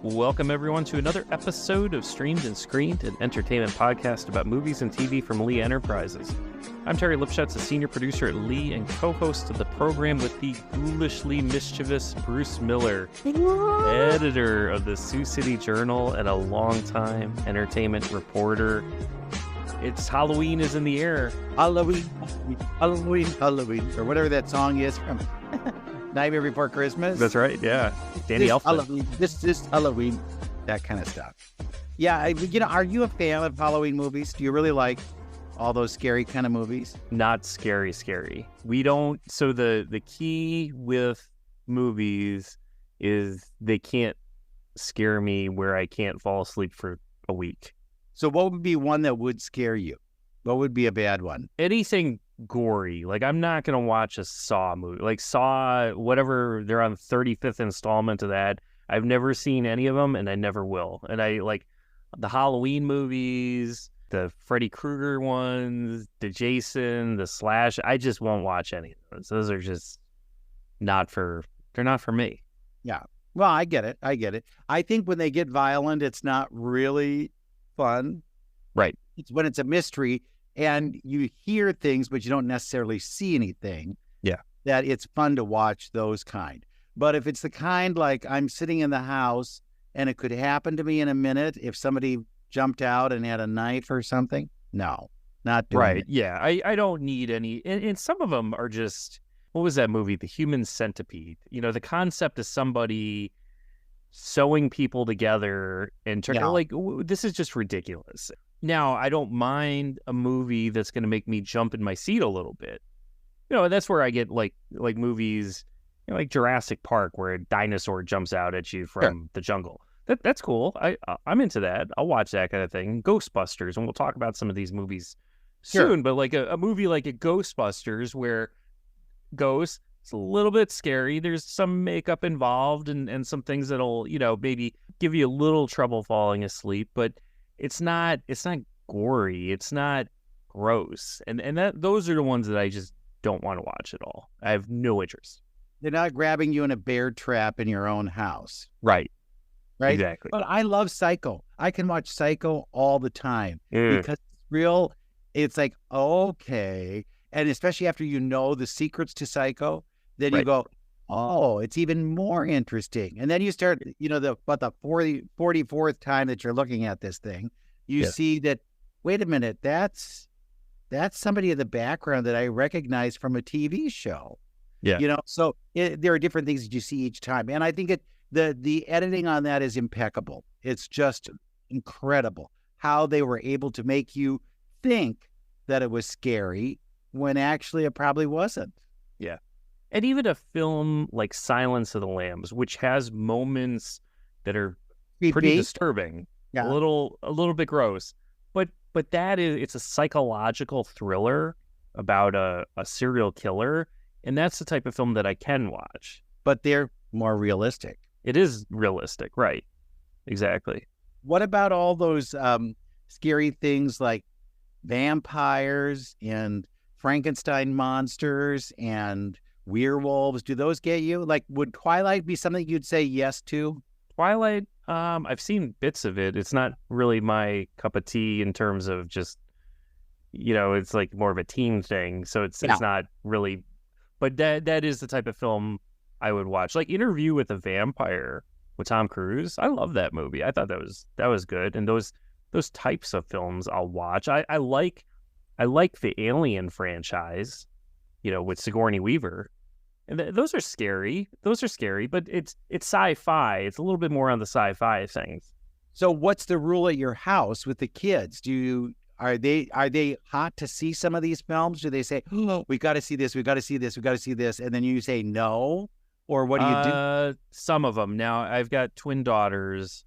Welcome, everyone, to another episode of Streamed and Screened, an entertainment podcast about movies and TV from Lee Enterprises. I'm Terry Lipshetz, a senior producer at Lee and co-host of the program with the ghoulishly mischievous Bruce Miller, editor of the Sioux City Journal and a longtime entertainment reporter. It's Halloween is in the air. Halloween, Halloween, Halloween, or whatever that song is from Nightmare Before Christmas. That's right, yeah. Danny Elfman. Halloween, this is Halloween, that kind of stuff. Yeah, are you a fan of Halloween movies? Do you really like all those scary kind of movies? Not scary. We don't. So the key with movies is they can't scare me where I can't fall asleep for a week. So what would be one that would scare you? What would be a bad one? Anything gory. Like, I'm not going to watch a Saw movie. Like Saw, whatever, they're on the 35th installment of that. I've never seen any of them, and I never will. And I like the Halloween movies, the Freddy Krueger ones, the Jason, the Slash. I just won't watch any of those. Those are just they're not for me. Yeah. Well, I get it. I think when they get violent, it's not really fun. Right. It's when it's a mystery and you hear things, but you don't necessarily see anything. Yeah. That it's fun to watch those kind. But if it's the kind like I'm sitting in the house and it could happen to me in a minute if somebody jumped out and had a knife or something, no, not doing right. it. Yeah. I don't need any. And some of them are just, what was that movie? The Human Centipede. You know, the concept of somebody sewing people together and like, this is just ridiculous. Now, I don't mind a movie that's going to make me jump in my seat a little bit. You know, that's where I get like movies, you know, like Jurassic Park, where a dinosaur jumps out at you from the jungle. That's cool. I'm into that. I'll watch that kind of thing. Ghostbusters, and we'll talk about some of these movies soon. But like a movie like a Ghostbusters, where ghosts, it's a little bit scary. There's some makeup involved and some things that'll, you know, maybe give you a little trouble falling asleep, but it's not gory. It's not gross. And those are the ones that I just don't want to watch at all. I have no interest. They're not grabbing you in a bear trap in your own house. Right. Exactly. But I love Psycho. I can watch Psycho all the time because it's real. It's like, okay. And especially after you know the secrets to Psycho, then you go, oh, it's even more interesting. And then you start, you know, the 44th time that you're looking at this thing, you see that, wait a minute, that's somebody in the background that I recognize from a TV show. Yeah. You know, so there are different things that you see each time. And I think the editing on that is impeccable. It's just incredible how they were able to make you think that it was scary when actually it probably wasn't. Yeah. And even a film like Silence of the Lambs, which has moments that are pretty disturbing, a little bit gross, but it's a psychological thriller about a serial killer, and that's the type of film that I can watch. But they're more realistic. It is realistic, right? Exactly. What about all those scary things like vampires and Frankenstein monsters and werewolves? Do those get you? Like, would Twilight be something you'd say yes to? Twilight, I've seen bits of it. It's not really my cup of tea in terms of just, you know, it's like more of a team thing. So it's not really, but that is the type of film I would watch. Like Interview with a Vampire with Tom Cruise. I love that movie. I thought that was good. And those types of films I'll watch. I like the Alien franchise, you know, with Sigourney Weaver. And those are scary, but it's sci-fi. It's a little bit more on the sci-fi things. So what's the rule at your house with the kids? Are they hot to see some of these films? Do they say, oh, we got to see this, we got to see this, we got to see this, and then you say no? Or what do you do? Some of them. Now, I've got twin daughters.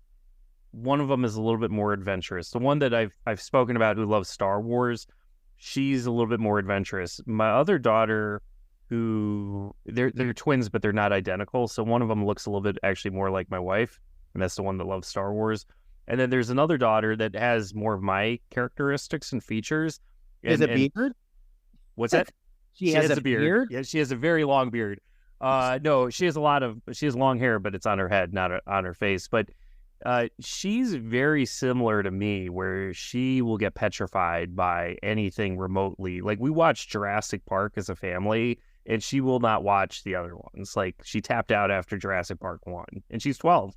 One of them is a little bit more adventurous. The one that I've spoken about who loves Star Wars, she's a little bit more adventurous. My other daughter, who they're twins, but they're not identical. So one of them looks a little bit actually more like my wife, and that's the one that loves Star Wars. And then there's another daughter that has more of my characteristics and features. Is it beard? What's that? She has a beard? Yeah, she has a very long beard. No, she has long hair, but it's on her head, not on her face. But She's very similar to me, where she will get petrified by anything remotely. Like, we watched Jurassic Park as a family, and she will not watch the other ones. Like, she tapped out after Jurassic Park 1, and she's 12.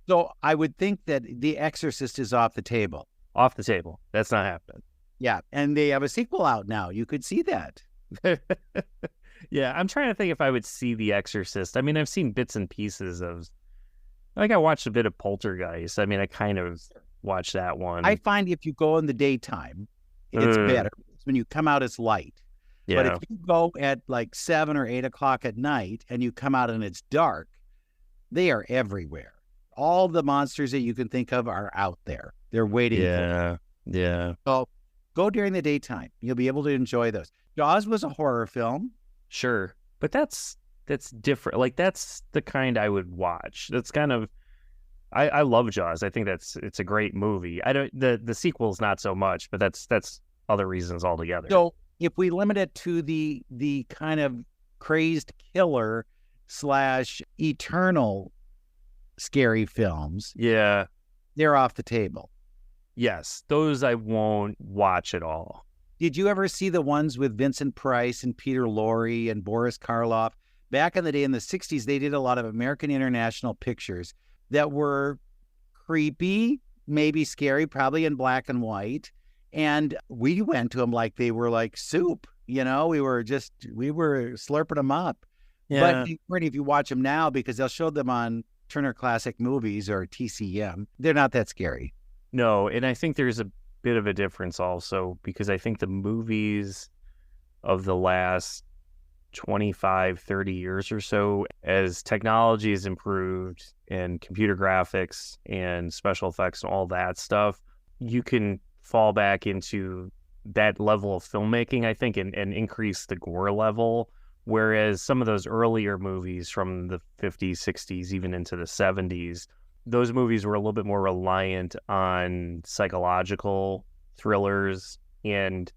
So I would think that The Exorcist is off the table. Off the table. That's not happening. Yeah, and they have a sequel out now. You could see that. Yeah, I'm trying to think if I would see The Exorcist. I mean, I've seen bits and pieces of... Like, I watched a bit of Poltergeist. I mean, I kind of watched that one. I find if you go in the daytime, it's better. It's when you come out, it's light. Yeah. But if you go at like 7 or 8 o'clock at night and you come out and it's dark, they are everywhere. All the monsters that you can think of are out there. They're waiting for you. Yeah. So go during the daytime. You'll be able to enjoy those. Jaws was a horror film. Sure. But that's different. Like, that's the kind I would watch. That's kind of... I love Jaws. I think it's a great movie. The sequel's not so much, but that's other reasons altogether. So if we limit it to the kind of crazed killer / eternal scary films, yeah, they're off the table. Yes, those I won't watch at all. Did you ever see the ones with Vincent Price and Peter Lorre and Boris Karloff? Back in the day in the 60s, they did a lot of American International pictures that were creepy, maybe scary, probably in black and white. And we went to them like they were like soup. You know, we were slurping them up. Yeah. But if you watch them now, because they'll show them on Turner Classic Movies or TCM, they're not that scary. No, and I think there's a bit of a difference also, because I think the movies of the last 25, 30 years or so, as technology has improved and computer graphics and special effects and all that stuff, you can fall back into that level of filmmaking, I think, and increase the gore level. Whereas some of those earlier movies from the 50s, 60s, even into the 70s, those movies were a little bit more reliant on psychological thrillers, and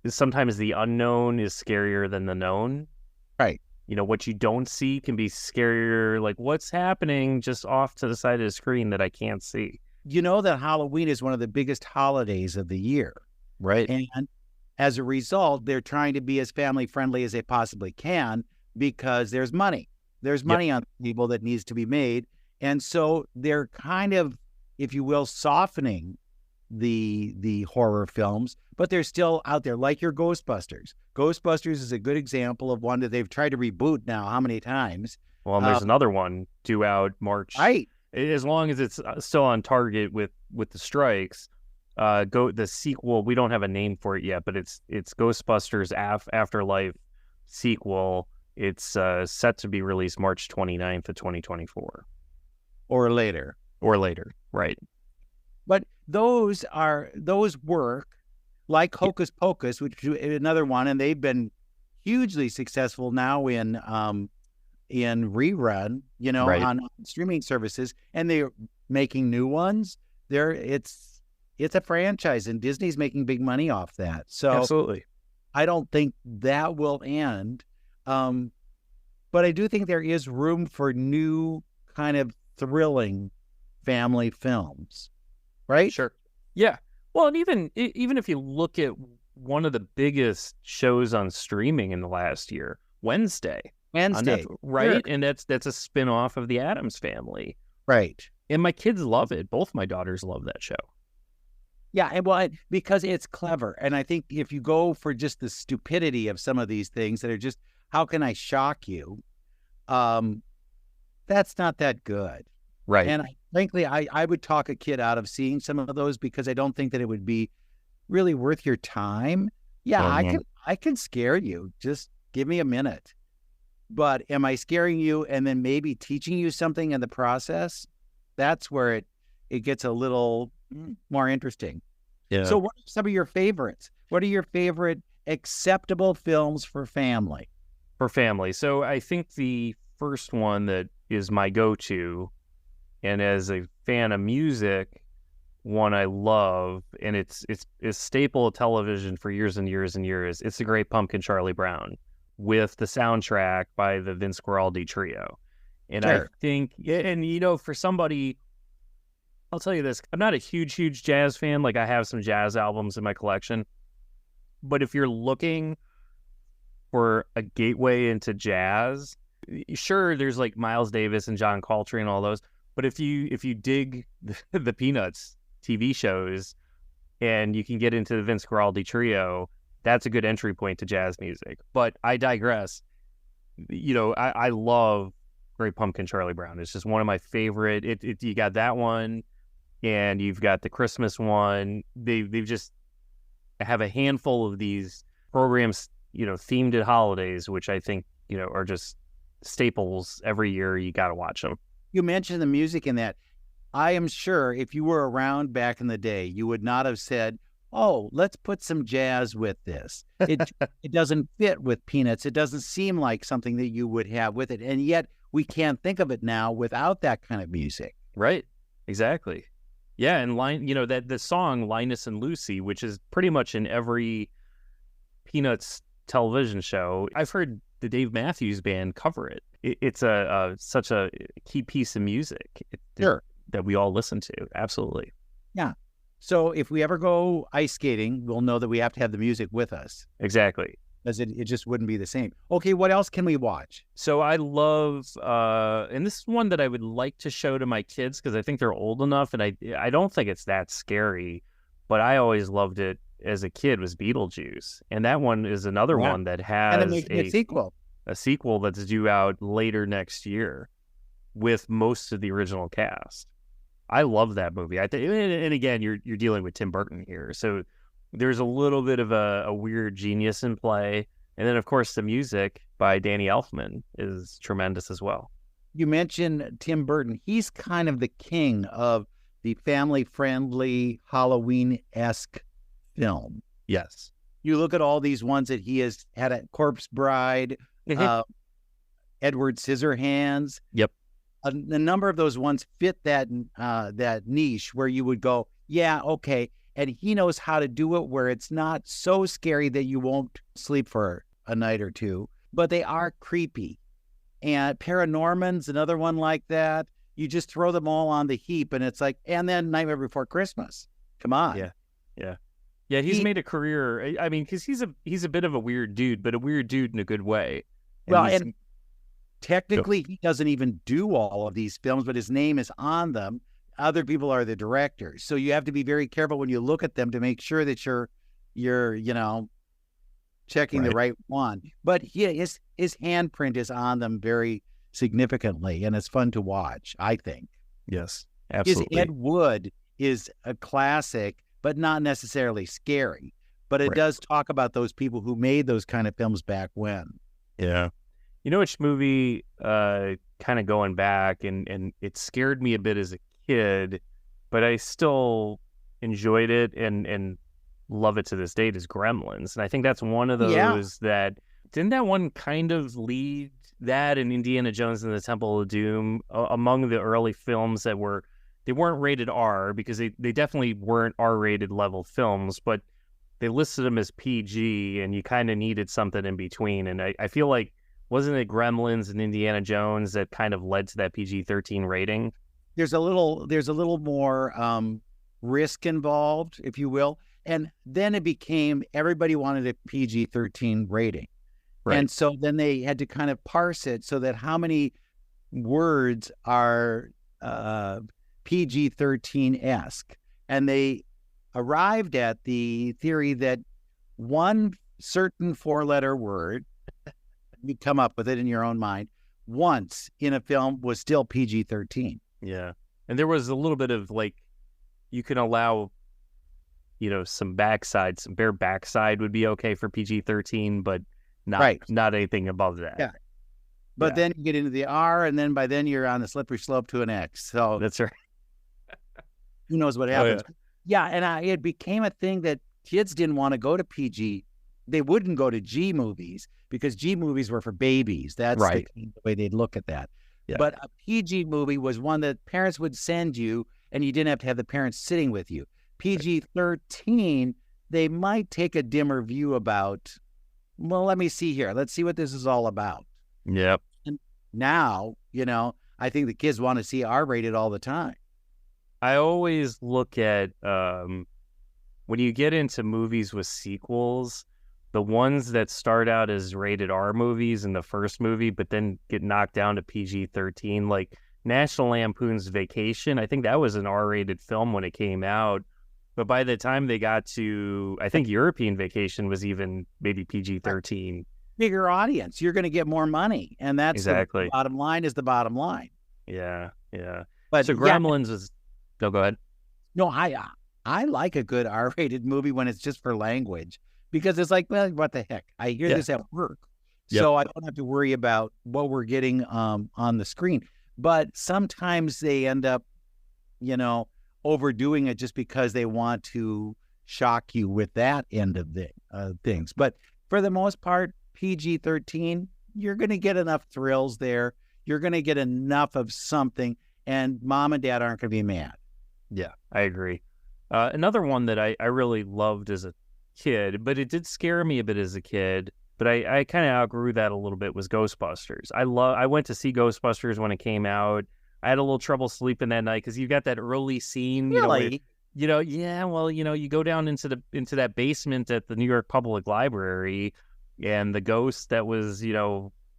sometimes the unknown is scarier than the known. Right. You know, what you don't see can be scarier, like what's happening just off to the side of the screen that I can't see. You know that Halloween is one of the biggest holidays of the year. Right. And as a result, they're trying to be as family friendly as they possibly can, because there's money. There's money on the table that needs to be made. And so they're kind of, if you will, softening the horror films, but they're still out there, like your Ghostbusters. Ghostbusters is a good example of one that they've tried to reboot now how many times. Well, and there's another one due out March. Right. As long as it's still on target with the strikes. The sequel, we don't have a name for it yet, but it's Ghostbusters Afterlife sequel. It's set to be released March 29th of 2024. Or later. Right. But those work, like Hocus Pocus, which is another one, and they've been hugely successful now in rerun, right. on streaming services, and they're making new ones. It's a franchise, and Disney's making big money off that. So absolutely, I don't think that will end. But I do think there is room for new kind of thrilling family films, right? Sure. Yeah. Well, and even if you look at one of the biggest shows on streaming in the last year, Wednesday, right? Sure. And that's a spin-off of the Addams Family, right? And my kids love it. Both my daughters love that show. Yeah, and because it's clever. And I think if you go for just the stupidity of some of these things that are just, how can I shock you? That's not that good. Right. And frankly, I would talk a kid out of seeing some of those, because I don't think that it would be really worth your time. Yeah, I can scare you. Just give me a minute. But am I scaring you and then maybe teaching you something in the process? That's where it gets a little more interesting. Yeah. So what are some of your favorites? What are your favorite acceptable films for family? For family. So I think the first one that is my go-to, and as a fan of music, one I love, and it's a staple of television for years and years and years. It's The Great Pumpkin, Charlie Brown, with the soundtrack by the Vince Guaraldi Trio. And sure. I think, and for somebody I'll tell you this. I'm not a huge jazz fan. Like, I have some jazz albums in my collection. But if you're looking for a gateway into jazz, sure, there's like Miles Davis and John Coltrane and all those. But if you dig the Peanuts TV shows and you can get into the Vince Guaraldi trio, that's a good entry point to jazz music. But I digress. You know, I love Great Pumpkin Charlie Brown. It's just one of my favorite. You got that one, and you've got the Christmas one. They've just have a handful of these programs, you know, themed at holidays, which I think, you know, are just staples every year. You got to watch them. You mentioned the music in that. I am sure if you were around back in the day, you would not have said, oh, let's put some jazz with this. It doesn't fit with Peanuts. It doesn't seem like something that you would have with it. And yet we can't think of it now without that kind of music. Right. Exactly. Yeah. And you know, that the song Linus and Lucy, which is pretty much in every Peanuts television show. I've heard the Dave Matthews Band cover it. It's such a key piece of music Sure. that we all listen to. Absolutely. Yeah. So if we ever go ice skating, we'll know that we have to have the music with us. Exactly. Because it just wouldn't be the same. Okay, what else can we watch? So I love, and this is one that I would like to show to my kids because I think they're old enough, and I don't think it's that scary, but I always loved it as a kid, was Beetlejuice. And that one is another one that has and a sequel. A sequel that's due out later next year with most of the original cast. I love that movie. And again, you're dealing with Tim Burton here, so there's a little bit of a weird genius in play. And then, of course, the music by Danny Elfman is tremendous as well. You mentioned Tim Burton. He's kind of the king of the family-friendly, Halloween-esque film. Yes. You look at all these ones that he has had at Corpse Bride, Edward Scissorhands. Yep. A number of those ones fit that niche where you would go, yeah, okay. And he knows how to do it where it's not so scary that you won't sleep for a night or two, but they are creepy. And Paranorman's another one like that. You just throw them all on the heap and it's like, and then Nightmare Before Christmas. Come on. Yeah, he's made a career. I mean, because he's a bit of a weird dude, but a weird dude in a good way. And technically, he doesn't even do all of these films, but his name is on them. Other people are the directors. So you have to be very careful when you look at them to make sure that you're checking the right one. But his handprint is on them very significantly, and it's fun to watch, I think. Yes, absolutely. His Ed Wood is a classic, but not necessarily scary. But it does talk about those people who made those kind of films back when. Yeah. You know which movie, kind of going back, and it scared me a bit as a kid, but I still enjoyed it and love it to this date, is Gremlins. And I think that's one of those that, didn't that one kind of lead that and Indiana Jones and the Temple of Doom among the early films that they weren't rated R, because they definitely weren't R-rated level films, but they listed them as PG, and you kind of needed something in between. And I feel like, wasn't it Gremlins and Indiana Jones that kind of led to that PG-13 rating? There's a little more risk involved, if you will. And then it became, everybody wanted a PG-13 rating. Right. And so then they had to kind of parse it so that how many words are PG-13-esque. And they arrived at the theory that one certain four-letter word, you come up with it in your own mind, once in a film was still PG-13. Yeah. And there was a little bit of like, you can allow, some bare backside would be okay for PG-13, but not anything above that. Yeah. But then you get into the R, and then by then you're on the slippery slope to an X. So that's right. Who knows what happens? And it became a thing that kids didn't want to go to PG. They wouldn't go to G movies because G movies were for babies. That's the way they'd look at that. Yeah. But a PG movie was one that parents would send you, and you didn't have to have the parents sitting with you. PG-13, they might take a dimmer view about, well, let me see here. Let's see what this is all about. Yep. And now, I think the kids want to see R-rated all the time. I always look at when you get into movies with sequels, the ones that start out as rated R movies in the first movie, but then get knocked down to PG-13, like National Lampoon's Vacation. I think that was an R-rated film when it came out, but by the time they got to, I think European Vacation was even maybe PG-13. Bigger audience, you're going to get more money, and that's exactly the bottom line is the bottom line. Yeah. But so Gremlins is. No, go ahead. No, I like a good R-rated movie when it's just for language, because it's like, well, what the heck? I hear this at work, so I don't have to worry about what we're getting on the screen. But sometimes they end up, overdoing it just because they want to shock you with that end of things. But for the most part, PG-13, you're going to get enough thrills there. You're going to get enough of something, and mom and dad aren't going to be mad. Yeah, I agree. Another one that I really loved as a kid, but it did scare me a bit as a kid, but I kind of outgrew that a little bit, was Ghostbusters. I went to see Ghostbusters when it came out. I had a little trouble sleeping that night because you got that early scene. Really? You go down into that basement at the New York Public Library, and the ghost that was,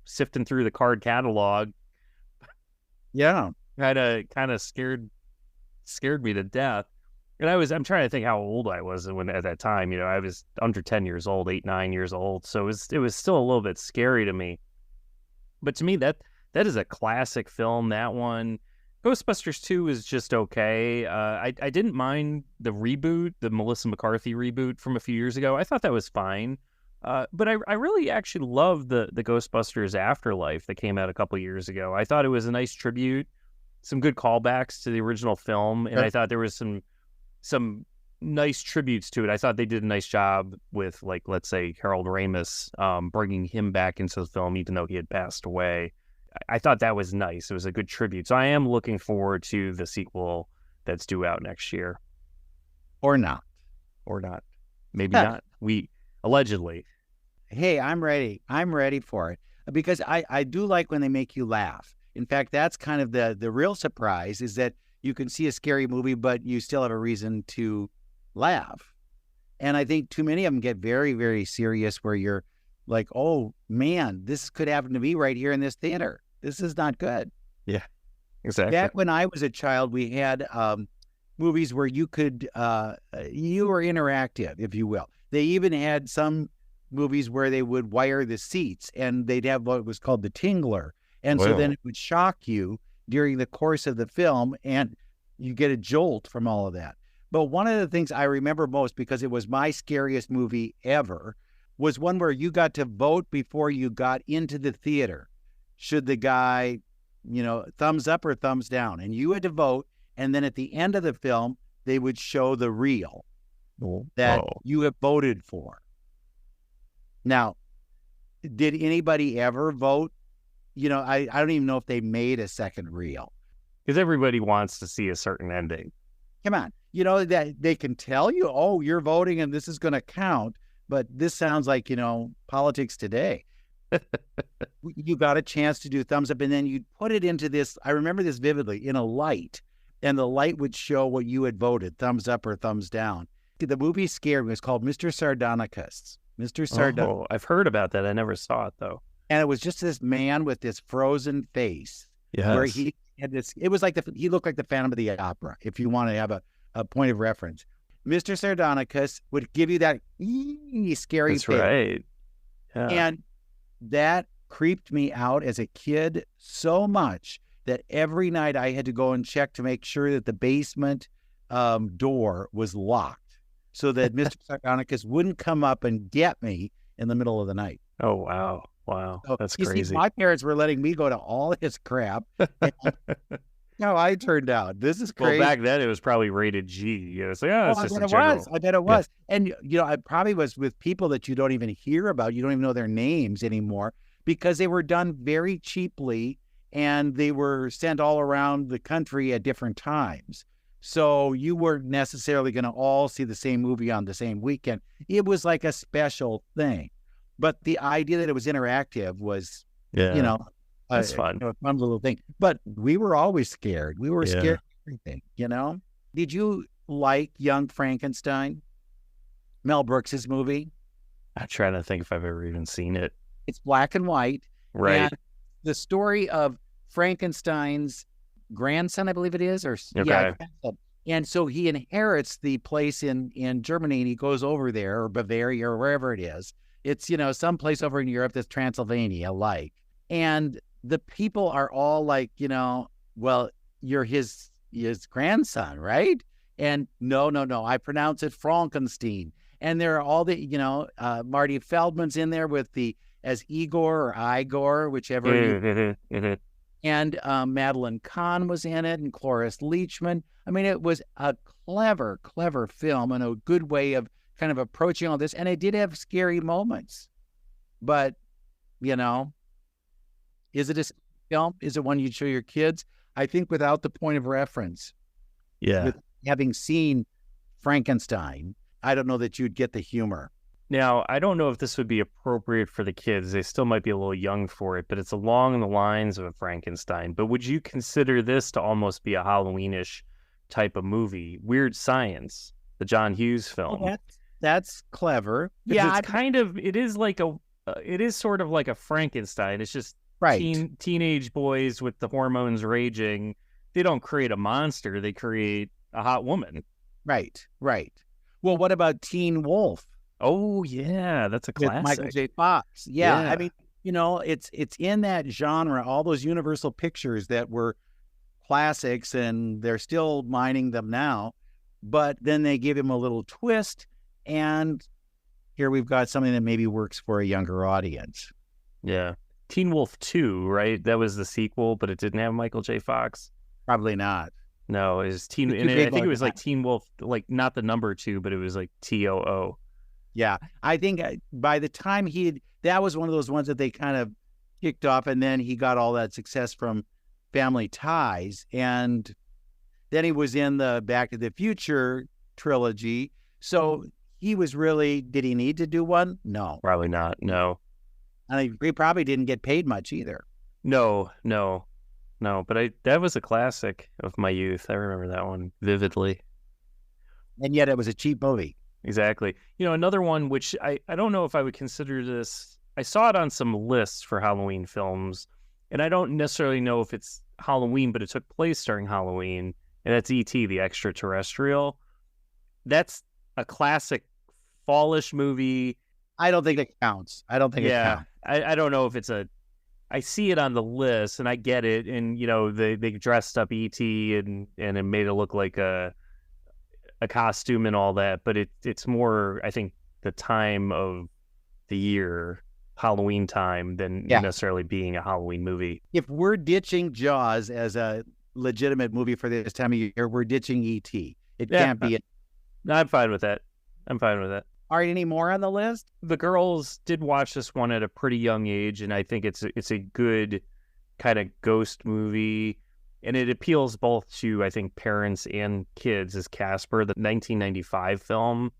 sifting through the card catalog. Yeah. Kind of scared me to death. And I'm trying to think how old I was at that time. I was under 10 years old, 8, 9 years old. So it was still a little bit scary to me. But to me, that is a classic film, that one. Ghostbusters 2 is just okay. I didn't mind the reboot, the Melissa McCarthy reboot from a few years ago. I thought that was fine. But I really actually loved the Ghostbusters Afterlife that came out a couple years ago. I thought it was a nice tribute, some good callbacks to the original film, and I thought there was some nice tributes to it. I thought they did a nice job with, like, let's say, Harold Ramis, bringing him back into the film, even though he had passed away. I thought that was nice. It was a good tribute. So I am looking forward to the sequel that's due out next year. Or not. Maybe not. Allegedly. Hey, I'm ready. I'm ready for it, because I do like when they make you laugh. In fact, that's kind of the real surprise, is that you can see a scary movie, but you still have a reason to laugh. And I think too many of them get very, very serious, where you're like, oh, man, this could happen to me right here in this theater. This is not good. Yeah, exactly. Back when I was a child, we had movies where you were interactive, if you will. They even had some movies where they would wire the seats, and they'd have what was called the tingler. And so then it would shock you during the course of the film, and you get a jolt from all of that. But one of the things I remember most, because it was my scariest movie ever, was one where you got to vote before you got into the theater. Should the guy, thumbs up or thumbs down? And you had to vote, and then at the end of the film, they would show the reel that you have voted for. Now, did anybody ever vote? I don't even know if they made a second reel. Because everybody wants to see a certain ending. Come on. That they can tell you, oh, you're voting and this is going to count. But this sounds like, politics today. You got a chance to do thumbs up, and then you'd put it into this, I remember this vividly, in a light. And the light would show what you had voted, thumbs up or thumbs down. The movie scared me. It was called Mr. Sardonicus. Mr. Sardonicus. Oh, I've heard about that. I never saw it, though. And it was just this man with this frozen face. Yes. Where he had this, it was like he looked like the Phantom of the Opera, if you want to have a point of reference. Mr. Sardonicus would give you that scary That's face. Right. Yeah. And that creeped me out as a kid so much that every night I had to go and check to make sure that the basement door was locked, so that Mr. Sardonicus wouldn't come up and get me in the middle of the night. Oh, wow. So, that's crazy. See, my parents were letting me go to all his crap. I turned out. This is crazy. Well, back then it was probably rated G. So, it's just I bet it was. Yeah. And, I probably was with people that you don't even hear about. You don't even know their names anymore, because they were done very cheaply, and they were sent all around the country at different times. So you weren't necessarily going to all see the same movie on the same weekend. It was like a special thing. But the idea that it was interactive was, that's fun. A fun little thing. But we were always scared. We were scared of everything, Did you like Young Frankenstein? Mel Brooks's movie? I'm trying to think if I've ever even seen it. It's black and white. Right. And the story of Frankenstein's grandson, I believe it is, Okay. grandson. And so he inherits the place in Germany, and he goes over there, or Bavaria, or wherever it is. It's, some place over in Europe that's Transylvania, like. And the people are all like, well, you're his grandson, right? And no, I pronounce it Frankenstein. And there are all the, Marty Feldman's in there with as Igor or Igor, whichever. And Madeline Kahn was in it, and Cloris Leachman. I mean, it was a clever, clever film, and a good way of kind of approaching all this. And it did have scary moments. But, is it a film? Is it one you'd show your kids? I think without the point of reference. Yeah. With having seen Frankenstein, I don't know that you'd get the humor. Now, I don't know if this would be appropriate for the kids. They still might be a little young for it, but it's along the lines of a Frankenstein. But would you consider this to almost be a Halloweenish type of movie? Weird Science, the John Hughes film. Well, that's clever. Yeah, it is sort of like a Frankenstein. It's just right. Teenage boys with the hormones raging. They don't create a monster. They create a hot woman. Right. Well, what about Teen Wolf? Oh, yeah, that's a classic. With Michael J. Fox. Yeah. I mean, it's in that genre, all those Universal Pictures that were classics, and they're still mining them now. But then they give him a little twist, and here we've got something that maybe works for a younger audience. Yeah. Teen Wolf 2, right? That was the sequel, but it didn't have Michael J. Fox. Probably not. No, it was I think it was like Teen Wolf, like not the number 2, but it was like TOO. Yeah, I think by the time that was one of those ones that they kind of kicked off, and then he got all that success from Family Ties, and then he was in the Back to the Future trilogy. So he was did he need to do one? No. Probably not, no. And he probably didn't get paid much either. No, but that was a classic of my youth. I remember that one vividly. And yet it was a cheap movie. Exactly. Another one, which I don't know if I would consider this. I saw it on some lists for Halloween films, and I don't necessarily know if it's Halloween, but it took place during Halloween, and that's E.T., the Extraterrestrial. That's a classic fallish movie. I don't think it counts. I don't think it counts. I don't know if it's I see it on the list, and I get it, and, they dressed up E.T. and it made it look like a costume and all that, but it's more, I think, the time of the year, Halloween time, than necessarily being a Halloween movie. If we're ditching Jaws as a legitimate movie for this time of year, we're ditching E.T. It can't be. I'm fine with that. All right, any more on the list? The girls did watch this one at a pretty young age, and I think it's a good kind of ghost movie. And it appeals both to, I think, parents and kids, as Casper, the 1995 film.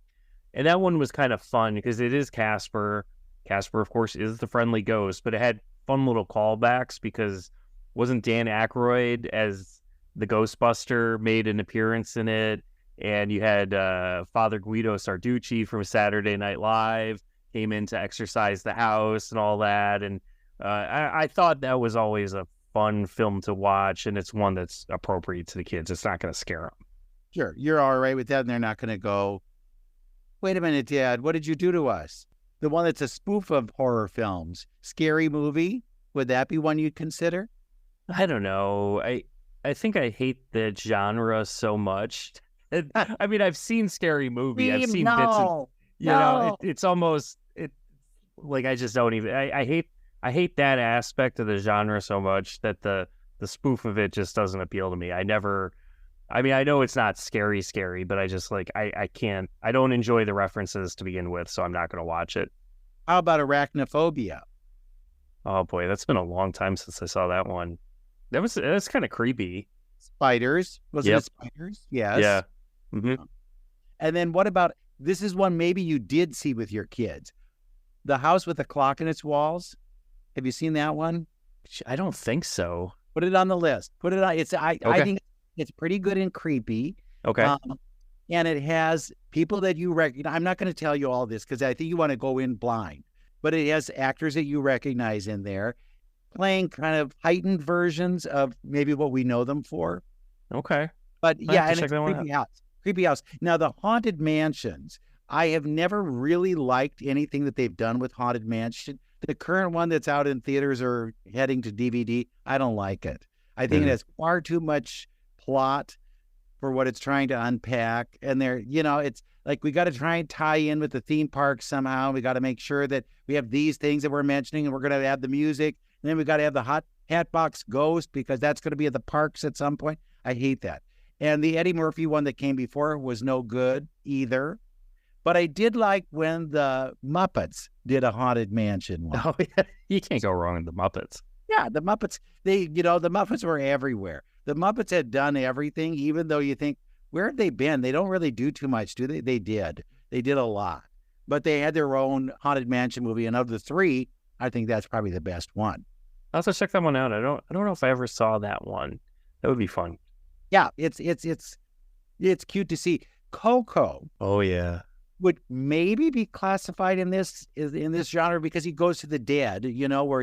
And that one was kind of fun because it is Casper. Casper, of course, is the friendly ghost, but it had fun little callbacks because wasn't Dan Aykroyd as the Ghostbuster made an appearance in it? And you had Father Guido Sarducci from Saturday Night Live came in to exorcise the house and all that. And I thought that was always a fun film to watch, and it's one that's appropriate to the kids. It's not going to scare them. Sure, you're all right with that, and they're not going to go, wait a minute, Dad, what did you do to us? The one that's a spoof of horror films. Scary Movie, would that be one you'd consider? I don't know. I think I hate the genre so much. I mean, I've seen Scary Movie. I've seen bits of, it's almost, like, I just don't even, I hate that aspect of the genre so much that the spoof of it just doesn't appeal to me. I know it's not scary, but I just I can't, I don't enjoy the references to begin with, so I'm not going to watch it. How about Arachnophobia? Oh boy, that's been a long time since I saw that one. That's kind of creepy. Spiders. Was it Spiders? Yes. Yeah. Mm-hmm. And then what about, this is one maybe you did see with your kids. The House with a Clock in Its Walls. Have you seen that one? I don't think so. Put it on the list. Put it on. I Okay. think it's pretty good and creepy. Okay. And it has people that you recognize. I'm not going to tell you all this because I think you want to go in blind, but it has actors that you recognize in there playing kind of heightened versions of maybe what we know them for. Okay. But yeah, and it's creepy house. Creepy house. Now, the Haunted Mansions, I have never really liked anything that they've done with Haunted Mansion. The current one that's out in theaters or heading to DVD, I don't like it. I think it has far too much plot for what it's trying to unpack. And it's like we got to try and tie in with the theme park somehow. We got to make sure that we have these things that we're mentioning, and we're going to have the music. And then we got to have the Hatbox Ghost because that's going to be at the parks at some point. I hate that. And the Eddie Murphy one that came before was no good either. But I did like when the Muppets did a Haunted Mansion one. Oh, yeah. You can't go wrong with the Muppets. Yeah, the Muppets, the Muppets were everywhere. The Muppets had done everything, even though you think, where have they been? They don't really do too much, do they? They did. They did a lot. But they had their own Haunted Mansion movie. And of the three, I think that's probably the best one. I'll have to check that one out. I don't know if I ever saw that one. That would be fun. Yeah, it's cute to see. Coco. Oh yeah. Would maybe be classified in this genre because he goes to the dead, where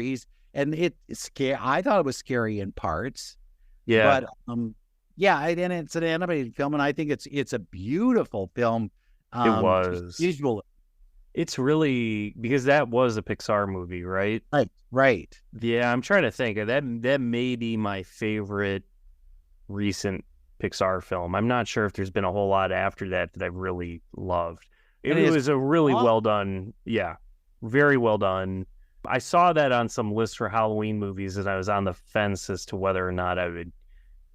and it's scary. I thought it was scary in parts. Yeah. But and it's an animated film, and I think it's a beautiful film. It was visual. It's really because that was a Pixar movie, right? Right. Yeah, I'm trying to think. That may be my favorite recent Pixar film. I'm not sure if there's been a whole lot after that I really loved. It was a really well done. Yeah, very well done. I saw that on some list for Halloween movies, and I was on the fence as to whether or not I would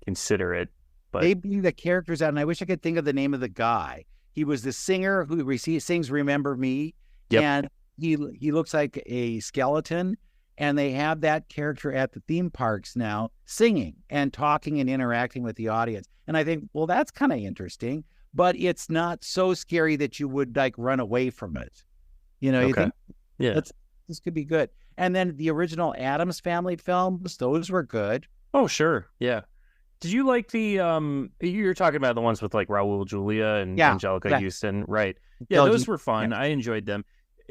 consider it. But they bring the characters out, and I wish I could think of the name of the guy. He was the singer who sings "Remember Me," and he looks like a skeleton. And they have that character at the theme parks now singing and talking and interacting with the audience. And I think, well, that's kind of interesting, but it's not so scary that you would like run away from it. You think, this could be good. And then the original Addams Family films, those were good. Oh, sure. Yeah. Did you like the, you're talking about the ones with like Raul Julia and Angelica Houston, right? Yeah, those were fun. I enjoyed them.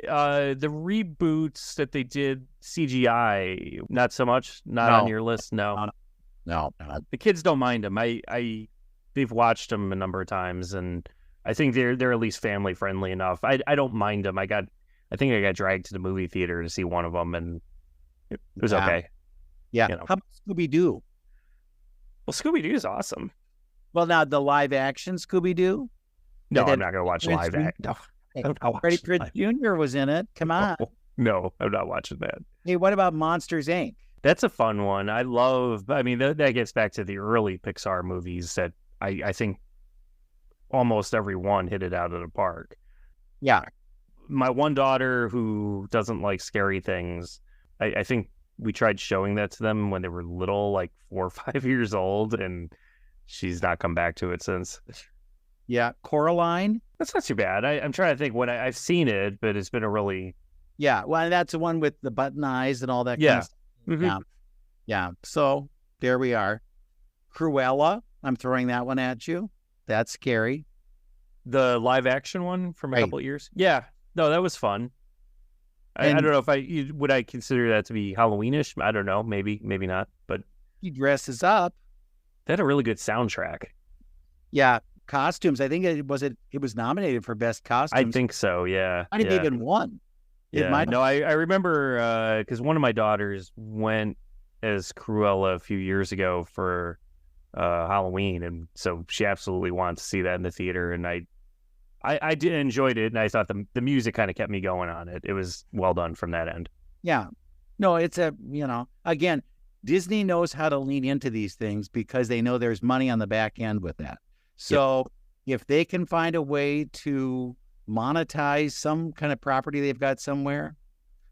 The reboots that they did CGI, not so much. Not on your list. No. The kids don't mind them. They've watched them a number of times, and I think they're at least family friendly enough. I don't mind them. I think I got dragged to the movie theater to see one of them, and it was okay. Yeah. How about Scooby-Doo? Well, Scooby-Doo is awesome. Well, now the live action Scooby-Doo. No, I'm not going to watch live action. No. Freddie Prinze Jr. was in it. Come on. No, I'm not watching that. Hey, what about Monsters, Inc.? That's a fun one. That gets back to the early Pixar movies that I think almost every one hit it out of the park. Yeah. My one daughter who doesn't like scary things, I think we tried showing that to them when they were little, like 4 or 5 years old, and she's not come back to it since. Yeah, Coraline. That's not too bad. I'm trying to think when I've seen it, but it's been a really... Yeah, well, that's the one with the button eyes and all that kind of stuff. Mm-hmm. Yeah. So there we are. Cruella, I'm throwing that one at you. That's scary. The live action one from a couple of years? Yeah. No, that was fun. I don't know if would I consider that to be Halloweenish? I don't know. Maybe not. But he dresses up. They had a really good soundtrack. Yeah. Costumes. I think it was nominated for best costumes. I think so. Yeah. Might have even won. Yeah. No, I remember because one of my daughters went as Cruella a few years ago for Halloween, and so she absolutely wanted to see that in the theater, and I did enjoyed it, and I thought the music kind of kept me going on it. It was well done from that end. Yeah. No, it's again, Disney knows how to lean into these things because they know there's money on the back end with that. So if they can find a way to monetize some kind of property they've got somewhere,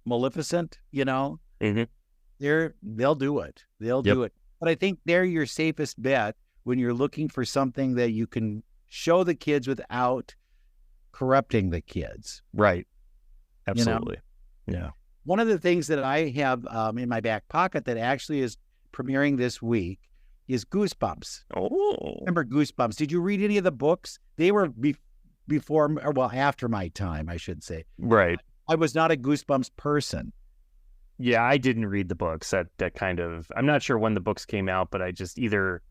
Maleficent, they'll do it. They'll do it. But I think they're your safest bet when you're looking for something that you can show the kids without corrupting the kids. Right. Absolutely. Yeah. One of the things that I have in my back pocket that actually is premiering this week is Goosebumps. Oh. Remember Goosebumps? Did you read any of the books? They were before, or well, after my time, I should say. Right. I was not a Goosebumps person. Yeah, I didn't read the books. That kind of, I'm not sure when the books came out, but I just either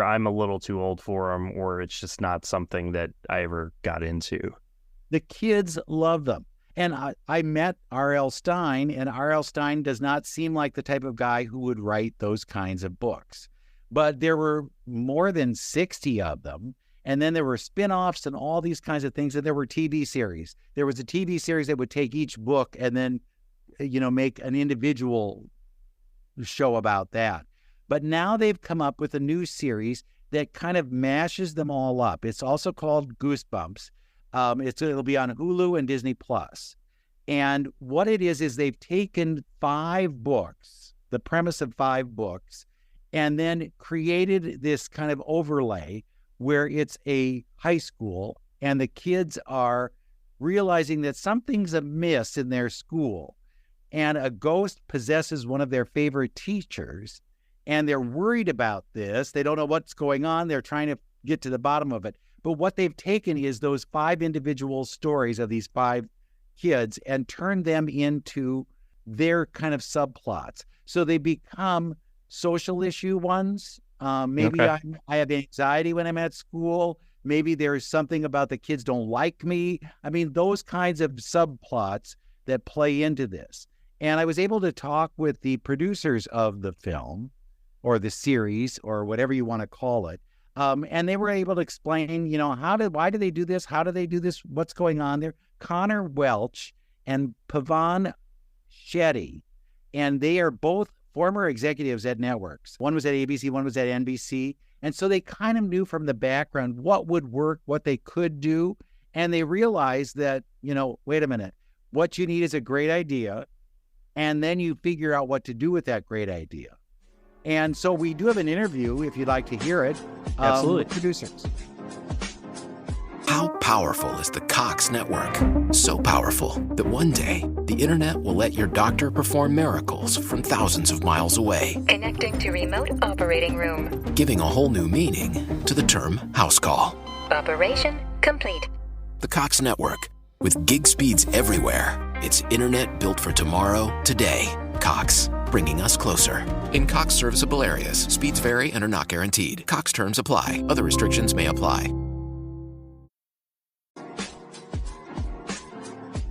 I'm a little too old for them, or it's just not something that I ever got into. The kids love them. And I met R.L. Stine, and R.L. Stine does not seem like the type of guy who would write those kinds of books. But there were more than 60 of them. And then there were spin-offs and all these kinds of things. And there were TV series. There was a TV series that would take each book and then, make an individual show about that. But now they've come up with a new series that kind of mashes them all up. It's also called Goosebumps. It'll be on Hulu and Disney Plus. And what it is they've taken 5 books, the premise of 5 books, and then created this kind of overlay where it's a high school and the kids are realizing that something's amiss in their school and a ghost possesses one of their favorite teachers and they're worried about this. They don't know what's going on. They're trying to get to the bottom of it. But what they've taken is those 5 individual stories of these 5 kids and turned them into their kind of subplots. So they become social issue ones. Maybe okay. I have anxiety when I'm at school. Maybe there's something about the kids don't like me. I mean, those kinds of subplots that play into this. And I was able to talk with the producers of the film or the series or whatever you want to call it. And they were able to explain, why do they do this? How do they do this? What's going on there? Conor, Welch, and Pavun, Shetty. And they are both former executives at networks. One was at ABC, one was at NBC. And so they kind of knew from the background what would work, what they could do. And they realized that, wait a minute, what you need is a great idea. And then you figure out what to do with that great idea. And so we do have an interview, if you'd like to hear it. Absolutely. With producers. How powerful is the Cox network? So powerful that one day the internet will let your doctor perform miracles from thousands of miles away. Connecting to remote operating room. Giving a whole new meaning to the term house call. Operation complete. The Cox network. With gig speeds everywhere. It's internet built for tomorrow, today. Cox. Bringing us closer. In Cox serviceable areas, speeds vary and are not guaranteed. Cox terms apply. Other restrictions may apply.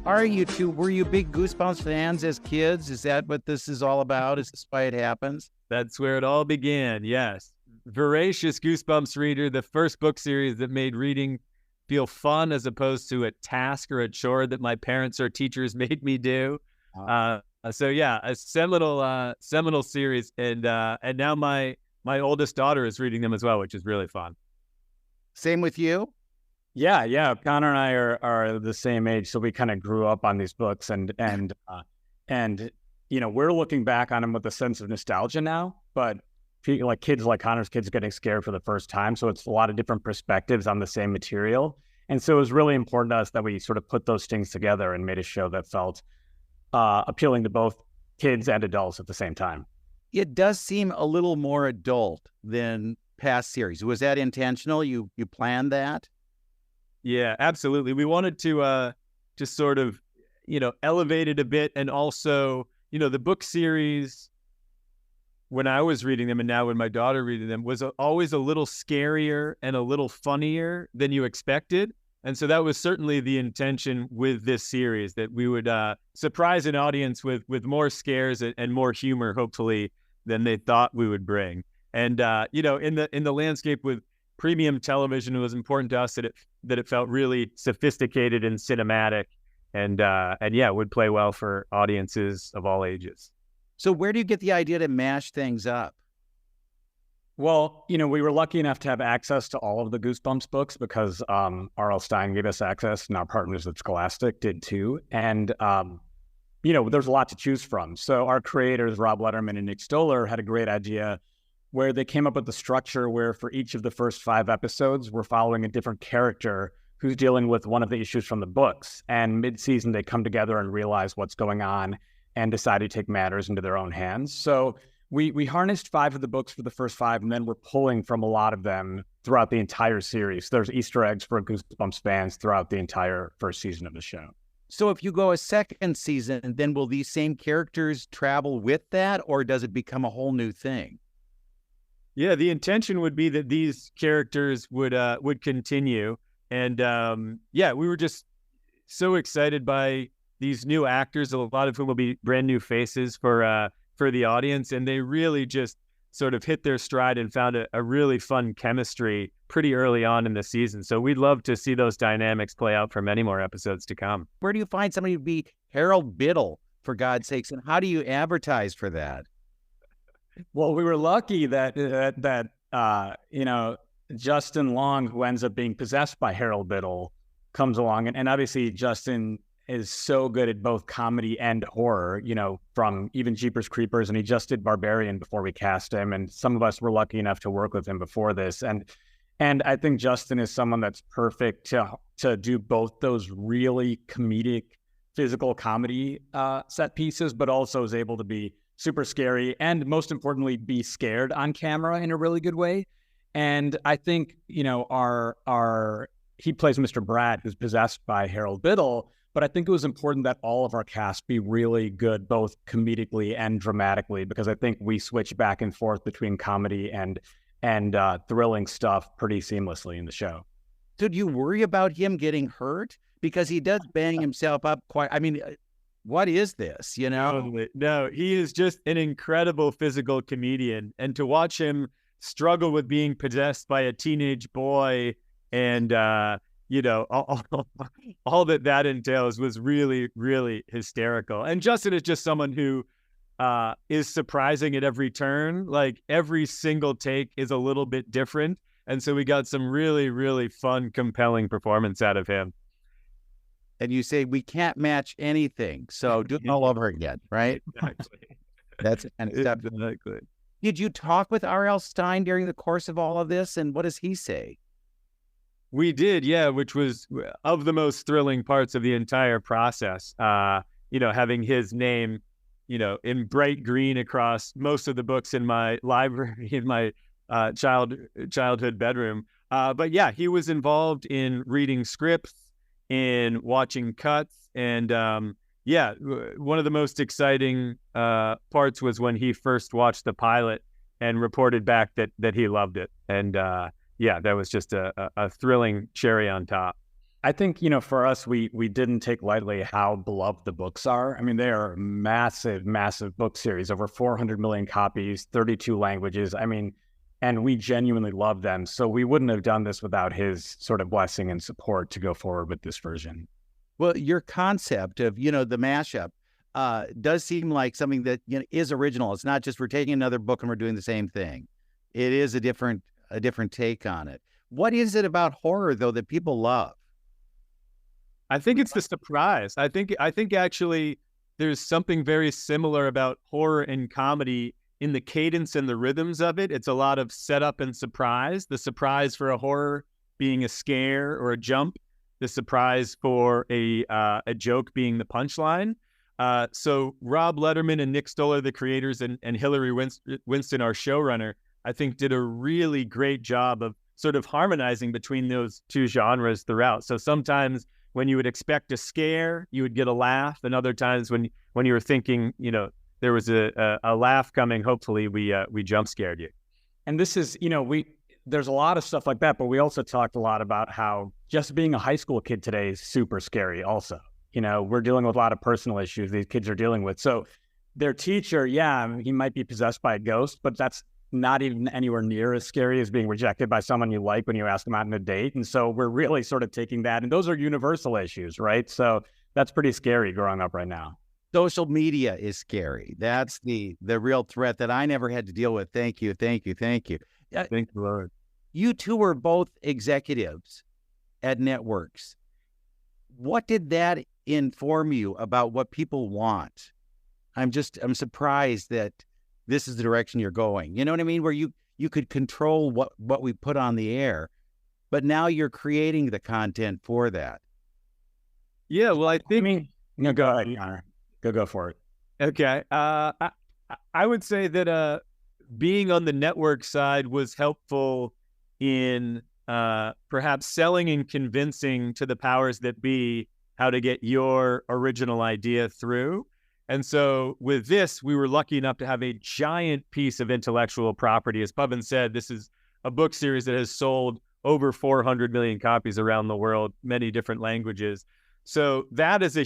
Were you big Goosebumps fans as kids? Is that what this is all about? Is this why it happens? That's where it all began, yes. Voracious Goosebumps reader, the first book series that made reading feel fun as opposed to a task or a chore that my parents or teachers made me do. So yeah, a seminal series, and now my oldest daughter is reading them as well, which is really fun. Same with you? Yeah. Conor and I are the same age, so we kind of grew up on these books, and we're looking back on them with a sense of nostalgia now. But like kids, like Conor's kids, getting scared for the first time, so it's a lot of different perspectives on the same material, and so it was really important to us that we sort of put those things together and made a show that felt appealing to both kids and adults at the same time. It does seem a little more adult than past series. Was that intentional? You planned that? Yeah, absolutely. We wanted to just sort of, elevate it a bit. And also, the book series, when I was reading them and now when my daughter reading them, was always a little scarier and a little funnier than you expected. And so that was certainly the intention with this series, that we would surprise an audience with more scares and more humor, hopefully, than they thought we would bring. And, in the landscape with premium television, it was important to us that it felt really sophisticated and cinematic, and would play well for audiences of all ages. So where do you get the idea to mash things up? Well, we were lucky enough to have access to all of the Goosebumps books because R.L. Stine gave us access, and our partners at Scholastic did too. And there's a lot to choose from. So our creators, Rob Letterman and Nick Stoller, had a great idea where they came up with the structure where for each of the first 5 episodes, we're following a different character who's dealing with one of the issues from the books. And mid-season, they come together and realize what's going on and decide to take matters into their own hands. So we harnessed 5 of the books for the first 5, and then we're pulling from a lot of them throughout the entire series. There's Easter eggs for Goosebumps fans throughout the entire first season of the show. So if you go a second season, then will these same characters travel with that, or does it become a whole new thing? Yeah, the intention would be that these characters would continue. And yeah, we were just so excited by these new actors, a lot of whom will be brand new faces for the audience. And they really just sort of hit their stride and found a really fun chemistry pretty early on in the season. So we'd love to see those dynamics play out for many more episodes to come. Where do you find somebody to be Harold Biddle, for God's sakes, and how do you advertise for that? Well, we were lucky that you know, Justin Long, who ends up being possessed by Harold Biddle, comes along, and obviously Justin is so good at both comedy and horror, you know, from even Jeepers Creepers, and he just did Barbarian before we cast him, and some of us were lucky enough to work with him before this, and I think Justin is someone that's perfect to do both those really comedic physical comedy set pieces, but also is able to be super scary and, most importantly, be scared on camera in a really good way. And I think, you know, he plays Mr. Brad, who's possessed by Harold Biddle, but I think it was important that all of our cast be really good, both comedically and dramatically, because I think we switch back and forth between comedy and thrilling stuff pretty seamlessly in the show. Did you worry about him getting hurt? Because he does bang himself up quite, I mean, what is this, you know? No, he is just an incredible physical comedian. And to watch him struggle with being possessed by a teenage boy and, you know, all that entails was really, really hysterical. And Justin is just someone who is surprising at every turn. Like, every single take is a little bit different. And so we got some really, really fun, compelling performance out of him. And you say, we can't match anything, so do it all over again, right? Exactly. That's kind of stuff. Exactly. Did you talk with R.L. Stine during the course of all of this, and what does he say? We did, yeah, which was of the most thrilling parts of the entire process. You know, having his name, you know, in bright green across most of the books in my library, in my childhood bedroom. But yeah, he was involved in reading scripts, in watching cuts, and yeah, one of the most exciting parts was when he first watched the pilot and reported back that he loved it. And yeah, that was just a thrilling cherry on top. I think, you know, for us, we didn't take lightly how beloved the books are. I mean, they are massive, massive book series, over 400 million copies, 32 languages. I mean, and we genuinely love them. So we wouldn't have done this without his sort of blessing and support to go forward with this version. Well, your concept of, you know, the mashup does seem like something that, you know, is original. It's not just we're taking another book and we're doing the same thing. It is a different take on it. What is it about horror, though, that people love? I think it's the surprise. I think actually there's something very similar about horror and comedy in the cadence and the rhythms of it. It's a lot of setup and surprise. The surprise for a horror being a scare or a jump. The surprise for a joke being the punchline. So Rob Letterman and Nick Stoller, the creators, and Hillary Winston, our showrunner, I think did a really great job of sort of harmonizing between those two genres throughout. So sometimes when you would expect a scare, you would get a laugh, and other times when you were thinking, you know, there was a laugh coming, hopefully we jump scared you. And this is, you know, there's a lot of stuff like that, but we also talked a lot about how just being a high school kid today is super scary also. You know, we're dealing with a lot of personal issues these kids are dealing with. So their teacher, yeah, he might be possessed by a ghost, but that's not even anywhere near as scary as being rejected by someone you like when you ask them out on a date. And so we're really sort of taking that, and those are universal issues, right? So that's pretty scary growing up right now. Social media is scary. That's the real threat that I never had to deal with. Thank you. Thank you, Lord. You two were both executives at networks. What did that inform you about what people want? I'm surprised that this is the direction you're going. You know what I mean? Where you could control what we put on the air, but now you're creating the content for that. Yeah, well, I think... no, go ahead, Conor. Go for it. Okay. I I would say that being on the network side was helpful in perhaps selling and convincing to the powers that be how to get your original idea through. And so with this, we were lucky enough to have a giant piece of intellectual property. As Pavun said, this is a book series that has sold over 400 million copies around the world, many different languages. So that is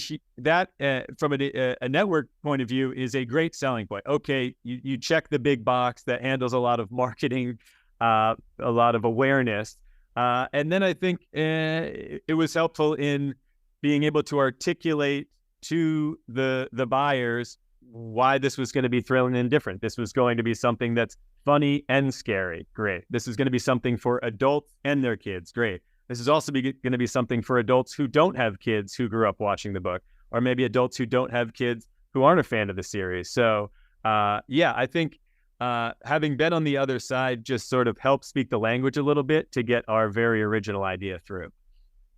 from a network point of view is a great selling point. Okay, you check the big box that handles a lot of marketing, a lot of awareness. And then I think it was helpful in being able to articulate to the buyers why this was going to be thrilling and different. This was going to be something that's funny and scary. Great. This is going to be something for adults and their kids. Great. This is also going to be something for adults who don't have kids who grew up watching the book, or maybe adults who don't have kids who aren't a fan of the series. So, I think having been on the other side just sort of helped speak the language a little bit to get our very original idea through.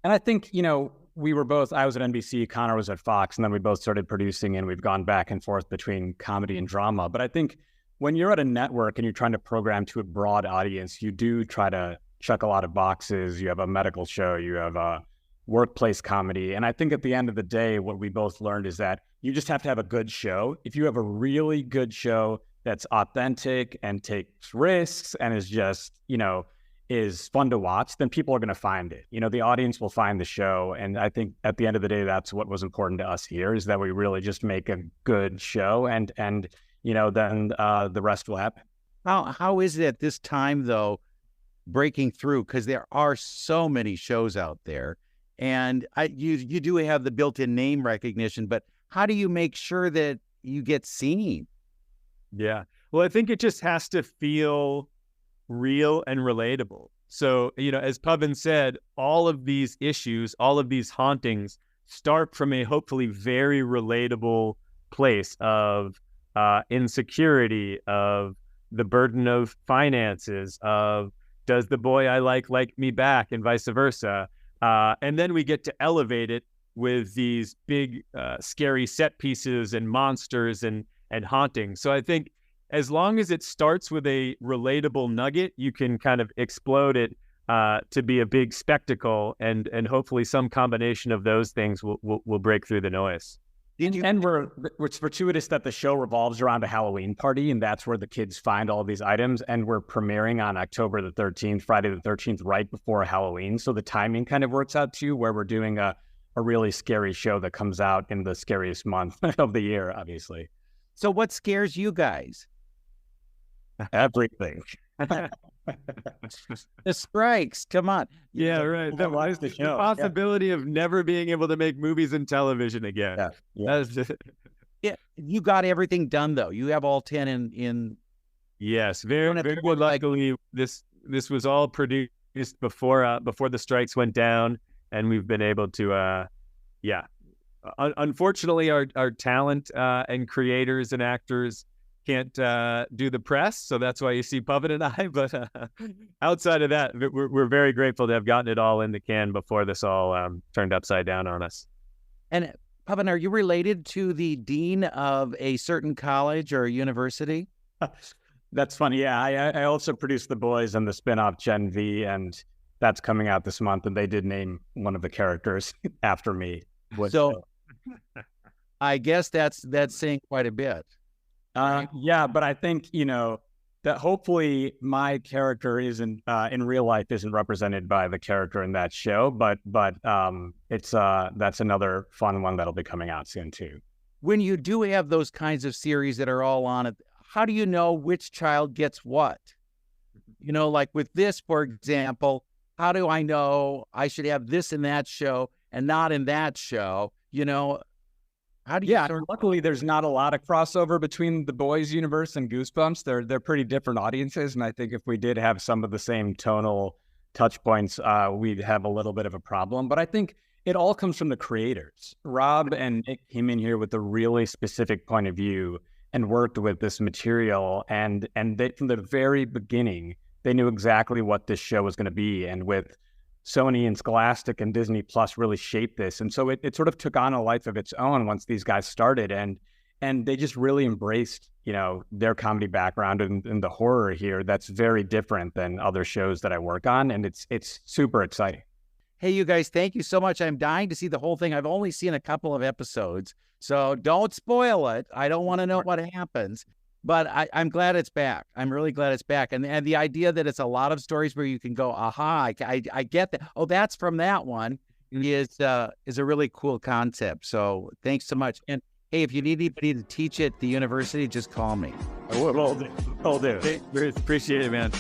And I think, I was at NBC, Conor was at Fox, and then we both started producing, and we've gone back and forth between comedy and drama. But I think when you're at a network and you're trying to program to a broad audience, you do try to check a lot of boxes. You have a medical show, you have a workplace comedy. And I think at the end of the day, what we both learned is that you just have to have a good show. If you have a really good show that's authentic and takes risks and is just, is fun to watch, then people are going to find it. The audience will find the show. And I think at the end of the day, that's what was important to us here, is that we really just make a good show and then the rest will happen. How is it at this time, though, breaking through? Because there are so many shows out there, and you do have the built-in name recognition, but how do you make sure that you get seen? Yeah. Well, I think it just has to feel real and relatable. So, as Pavun said, all of these issues, all of these hauntings start from a hopefully very relatable place of insecurity, of the burden of finances, of does the boy I like me back, and vice versa. And then we get to elevate it with these big, scary set pieces and monsters and hauntings. So I think as long as it starts with a relatable nugget, you can kind of explode it to be a big spectacle, and hopefully some combination of those things will break through the noise. And it's fortuitous that the show revolves around a Halloween party, and that's where the kids find all these items. And we're premiering on October the 13th, Friday the 13th, right before Halloween. So the timing kind of works out too, where we're doing a really scary show that comes out in the scariest month of the year, obviously. So what scares you guys? Everything. The strikes, come on. Yeah, right. That was the show. The possibility of never being able to make movies and television again. Yeah. Yeah, you got everything done though. You have all 10 in. Yes, very luckily this was all produced before the strikes went down, and we've been able to unfortunately our talent and creators and actors can't do the press, so that's why you see Pavun and I. But outside of that, we're very grateful to have gotten it all in the can before this all turned upside down on us. And Pavun, are you related to the dean of a certain college or university? That's funny. Yeah, I also produced The Boys and the spinoff Gen V, and that's coming out this month. And they did name one of the characters after me. So I guess that's saying quite a bit. Yeah, but I think, that hopefully my character isn't in real life isn't represented by the character in that show, but it's that's another fun one that'll be coming out soon too. When you do have those kinds of series that are all on it, how do you know which child gets what? Like with this, for example, how do I know I should have this in that show and not in that show? How do you? Yeah, luckily there's not a lot of crossover between the Boys universe and Goosebumps. They're pretty different audiences, and I think if we did have some of the same tonal touch points, we'd have a little bit of a problem. But I think it all comes from the creators. Rob and Nick came in here with a really specific point of view and worked with this material, and they, from the very beginning, they knew exactly what this show was going to be, and with Sony and Scholastic and Disney Plus really shaped this. And so it sort of took on a life of its own once these guys started. And And they just really embraced, their comedy background and the horror here. That's very different than other shows that I work on. And it's super exciting. Hey, you guys, thank you so much. I'm dying to see the whole thing. I've only seen a couple of episodes, so don't spoil it. I don't want to know what happens, but I'm glad it's back. I'm really glad it's back. And the idea that it's a lot of stories where you can go, aha, I get that. Oh, that's from that one is a really cool concept. So thanks so much. And hey, if you need anybody to teach at the university, just call me. I'll do. Hey, appreciate it, man.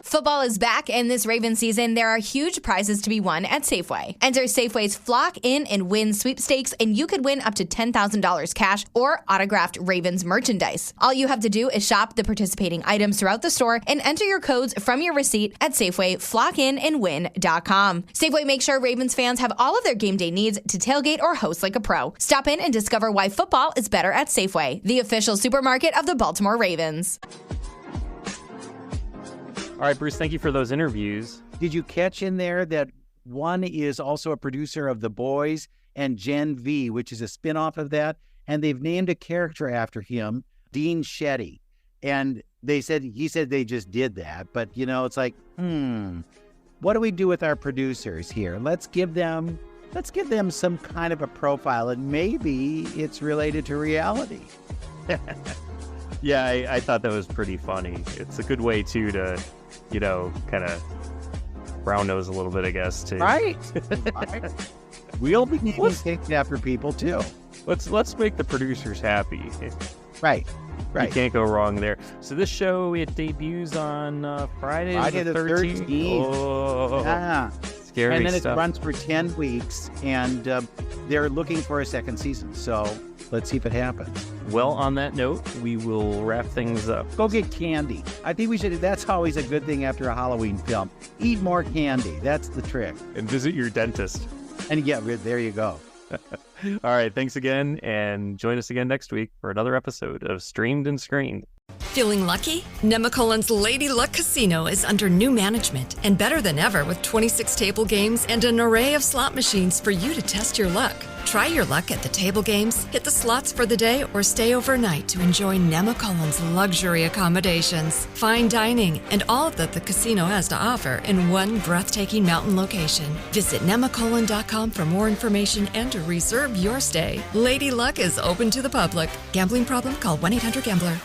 Football is back, and this Ravens season, there are huge prizes to be won at Safeway. Enter Safeway's Flock In and Win sweepstakes, and you could win up to $10,000 cash or autographed Ravens merchandise. All you have to do is shop the participating items throughout the store and enter your codes from your receipt at SafewayFlockInandWin.com. Safeway makes sure Ravens fans have all of their game day needs to tailgate or host like a pro. Stop in and discover why football is better at Safeway, the official supermarket of the Baltimore Ravens. All right, Bruce, thank you for those interviews. Did you catch in there that one is also a producer of The Boys and Gen V, which is a spinoff of that, and they've named a character after him, Dean Shetty. And he said they just did that, but it's like, what do we do with our producers here? Let's give them some kind of a profile, and maybe it's related to reality. Yeah, I thought that was pretty funny. It's a good way to kind of brown nose a little bit, I guess. Right. We'll be naming things after people too. Let's make the producers happy. Right. You can't go wrong there. So this show, it debuts on Friday the 13th. Oh, yeah. Scary and then stuff. It runs for 10 weeks, and they're looking for a second season. So let's see if it happens. Well, on that note, we will wrap things up. Go get candy. I think we should. That's always a good thing after a Halloween film. Eat more candy. That's the trick. And visit your dentist. And yeah, there you go. All right. Thanks again. And join us again next week for another episode of Streamed and Screened. Feeling lucky? Nemacolin's Lady Luck Casino is under new management and better than ever with 26 table games and an array of slot machines for you to test your luck. Try your luck at the table games, hit the slots for the day, or stay overnight to enjoy Nemacolin's luxury accommodations, fine dining, and all that the casino has to offer in one breathtaking mountain location. Visit Nemacolin.com for more information and to reserve your stay. Lady Luck is open to the public. Gambling problem? Call 1-800-GAMBLER.